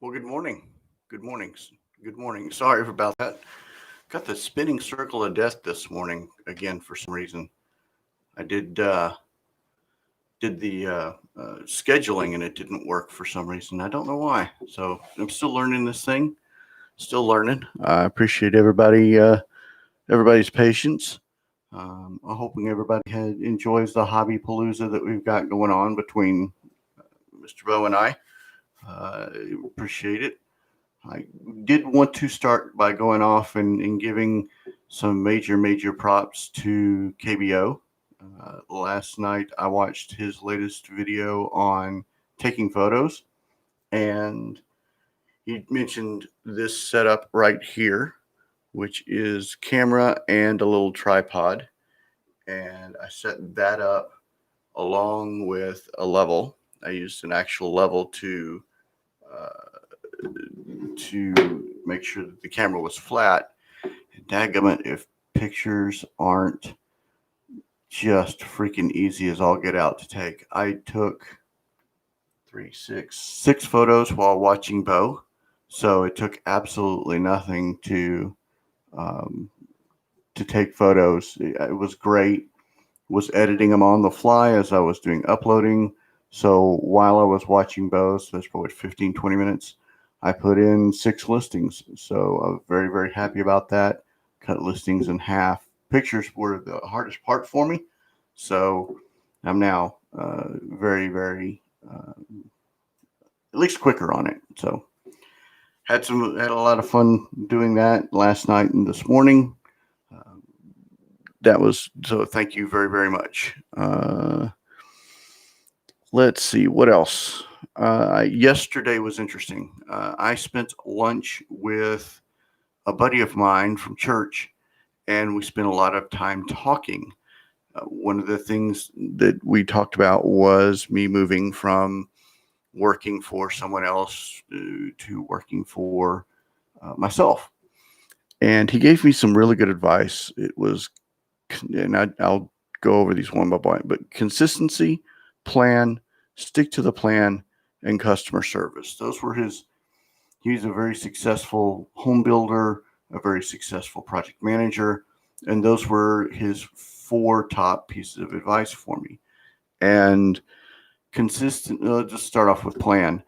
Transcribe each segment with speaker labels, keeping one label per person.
Speaker 1: Well, good morning. Good morning. Good morning. Sorry about that. Got the spinning circle of death this morning again for some reason. I did the scheduling and it didn't work for some reason. I don't know why. So I'm still learning this thing. Still learning. I appreciate everybody's patience. I'm hoping everybody enjoys the hobby palooza that we've got going on between Mr. Bo and I. Uh, Appreciate it. I did want to start by going off and giving some major props to KBO. Last night I watched his latest video on taking photos, and he mentioned this setup right here, which is camera and a little tripod. And I set that up along with a level. I used an actual level to make sure that the camera was flat. Dadgummit, if pictures aren't just freaking easy as all get out to take. I took six photos while watching Bo. So it took absolutely nothing um, to take photos. It was great. Was editing them on the fly as I was doing uploading. So while I was watching Bo, so that's probably 15, 20 minutes, I put in 6 listings. So I'm very happy about that. Cut listings in half. Pictures were the hardest part for me. So I'm now very, at least quicker on it. So had a lot of fun doing that last night and this morning. Uh, that was so. Thank you very much. Let's see what else. Yesterday was interesting. I spent lunch with a buddy of mine from church, and we spent a lot of time talking. One of the things that we talked about was me moving from working for someone else to working for myself. And he gave me some really good advice. It was, and I'll go over these one by one, but consistency, plan, stick to the plan, and customer service. Those were he's a very successful home builder, a very successful project manager, and those were his 4 top pieces of advice for me. And just start off with plan.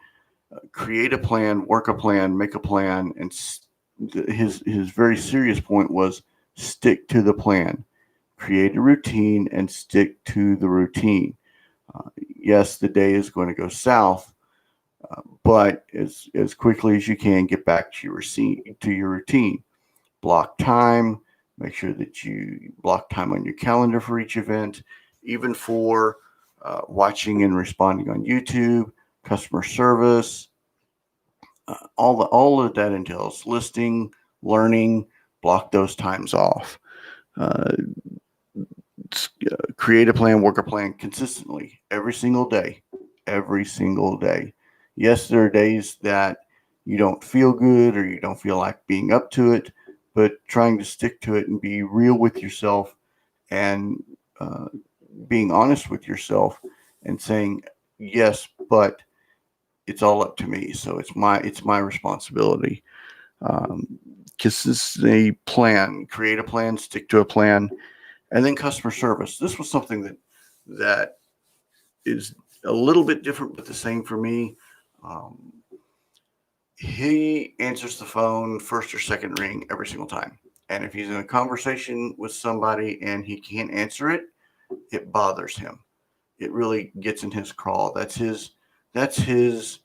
Speaker 1: Create a plan, work a plan, make a plan, and his very serious point was stick to the plan. Create a routine and stick to the routine. Yes, the day is going to go south, but as quickly as you can, get back to your routine. Block time. Make sure that you block time on your calendar for each event, even for watching and responding on YouTube, customer service. All of that entails listing, learning. Block those times off. Uh, Create a plan, work a plan consistently every single day. Every single day. Yes, there are days that you don't feel good or you don't feel like being up to it, but trying to stick to it and be real with yourself and uh, being honest with yourself and saying, yes, but it's all up to me. So it's my responsibility. Um, Consistency, plan, create a plan, stick to a plan, and then customer service. This was something that is a little bit different, but the same for me. Um, he answers the phone first or second ring every single time, and if he's in a conversation with somebody and he can't answer it, it bothers him. It really gets in his craw. That's his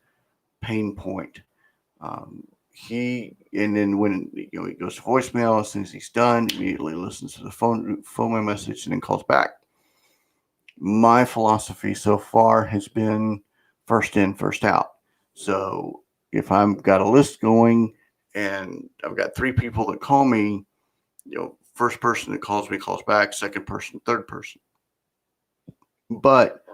Speaker 1: pain point. And then when he goes to voicemail, as soon as he's done, immediately listens to the phone message and then calls back. My philosophy so far has been first in, first out. So if I've got a list going and I've got 3 people that call me, first person that calls me calls back, second person, third person. But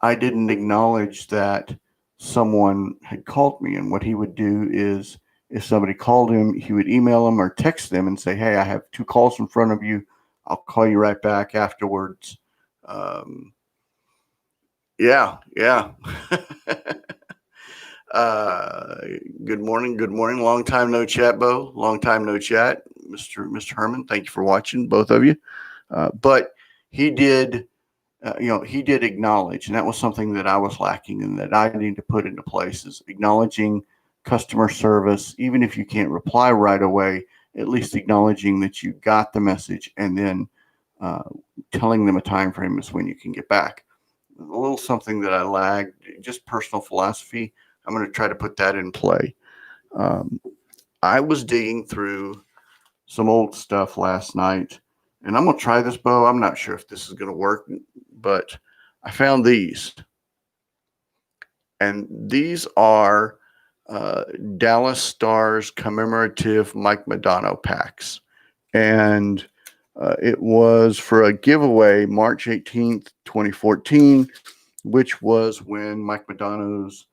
Speaker 1: I didn't acknowledge that someone had called me. And what he would do is, if somebody called him, he would email them or text them and say, "Hey, I have 2 calls in front of you. I'll call you right back afterwards." Um, yeah. Uh, Good morning. Good morning. Long time no chat, Bo. Long time no chat, Mr. Herman. Thank you for watching, both of you. But he did, he did acknowledge, and that was something that I was lacking, and that I need to put into place is acknowledging customer service, even if you can't reply right away. At least acknowledging that you got the message, and then uh, telling them a time frame is when you can get back. A little something that I lagged, just personal philosophy. I'm going to try to put that in play. Um, I was digging through some old stuff last night, and I'm going to try this, Bo. I'm not sure if this is going to work, but I found these. And these are Dallas Stars commemorative Mike Modano packs. And it was for a giveaway March 18th, 2014, which was when Mike Modano's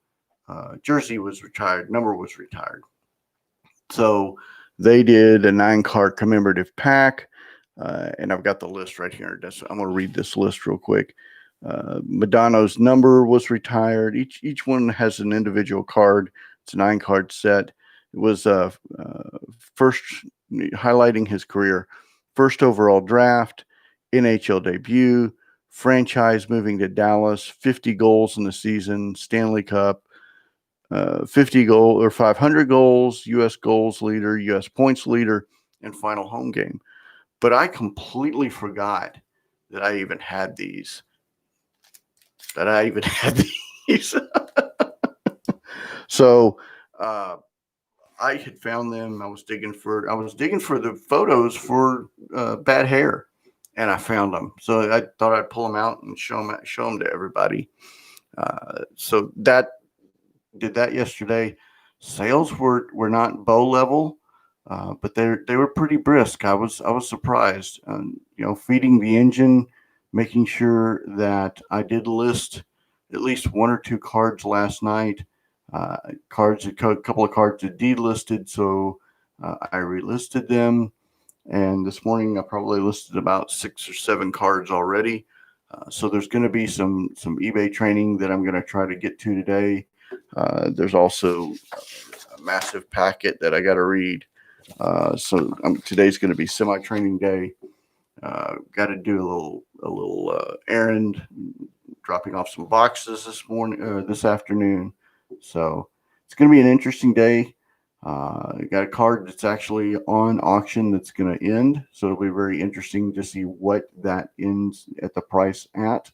Speaker 1: jersey was retired, number was retired. So they did a 9-card commemorative pack, and I've got the list right here. I'm going to read this list real quick. Modano's number was retired. Each one has an individual card. It's a 9-card set. It was first highlighting his career, first overall draft, NHL debut, franchise moving to Dallas, 50 goals in the season, Stanley Cup, 50 goal or 500 goals, U.S. goals leader, U.S. points leader, and final home game. But I completely forgot that I even had these. So I had found them. I was digging for the photos for Bad Hair, and I found them. So I thought I'd pull them out and show them to everybody. So that did that yesterday. Sales were not Bo level, but they were pretty brisk. I was surprised. Feeding the engine, making sure that I did list at least one or two cards last night. A couple of cards are delisted, so I relisted them. And this morning I probably listed about 6 or 7 cards already. So there's going to be some eBay training that I'm going to try to get to today. There's also a massive packet that I got to read. So today's going to be semi-training day. Got to do a little errand, dropping off some boxes this afternoon. So it's going to be an interesting day. Got a card that's actually on auction that's going to end. So it'll be very interesting to see what that ends at the price at.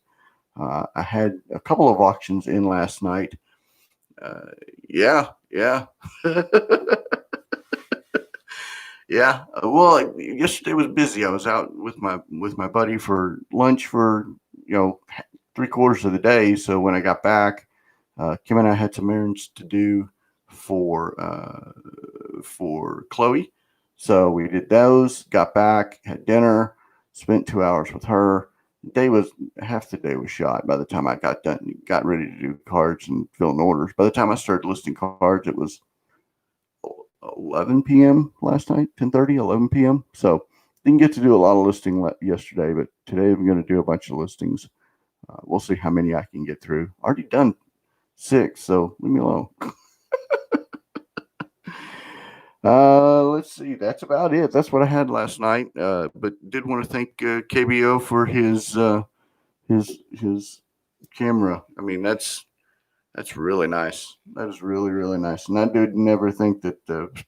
Speaker 1: I had a couple of auctions in last night. Yeah. Yeah. Well, yesterday was busy. I was out with my buddy for lunch for 3/4 of the day. So when I got back, Kim and I had some errands to do for Chloe. So we did those. Got back, had dinner, spent 2 hours with her. Half the day was shot by the time I got done, got ready to do cards and fill in orders. By the time I started listing cards, it was 11 p.m. last night, 10:30, 11 p.m. So didn't get to do a lot of listing yesterday, but today I'm going to do a bunch of listings. We'll see how many I can get through. Already done 6, so leave me alone. Let's see. That's about it. That's what I had last night. But did want to thank KBO for his camera. I mean, that's really nice. That is really, really nice. And I did never think that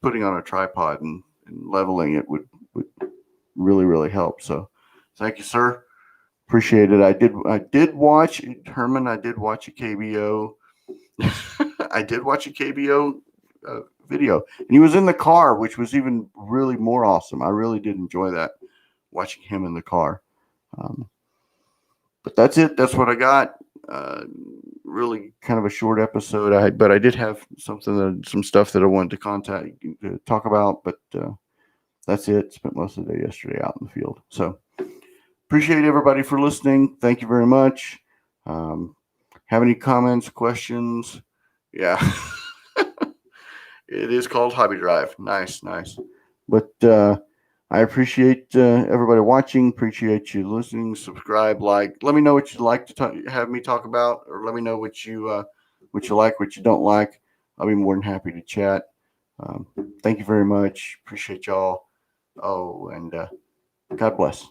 Speaker 1: putting on a tripod and leveling it would really, really help. So thank you, sir. Appreciate it. I did watch Herman. I did watch a KBO. I did watch a KBO video, and he was in the car, which was even really more awesome. I really did enjoy that, watching him in the car. But that's it. That's what I got. Really kind of a short episode. But I did have some stuff that I wanted to talk about. But that's it. Spent most of the day yesterday out in the field. So appreciate everybody for listening. Thank you very much. Have any comments, questions? Yeah. It is called Hobby Drive. Nice. But I appreciate everybody watching. Appreciate you listening. Subscribe, like. Let me know what you'd like to have me talk about, or let me know what you like, what you don't like. I'll be more than happy to chat. Um, Thank you very much. Appreciate y'all. Oh, and God bless.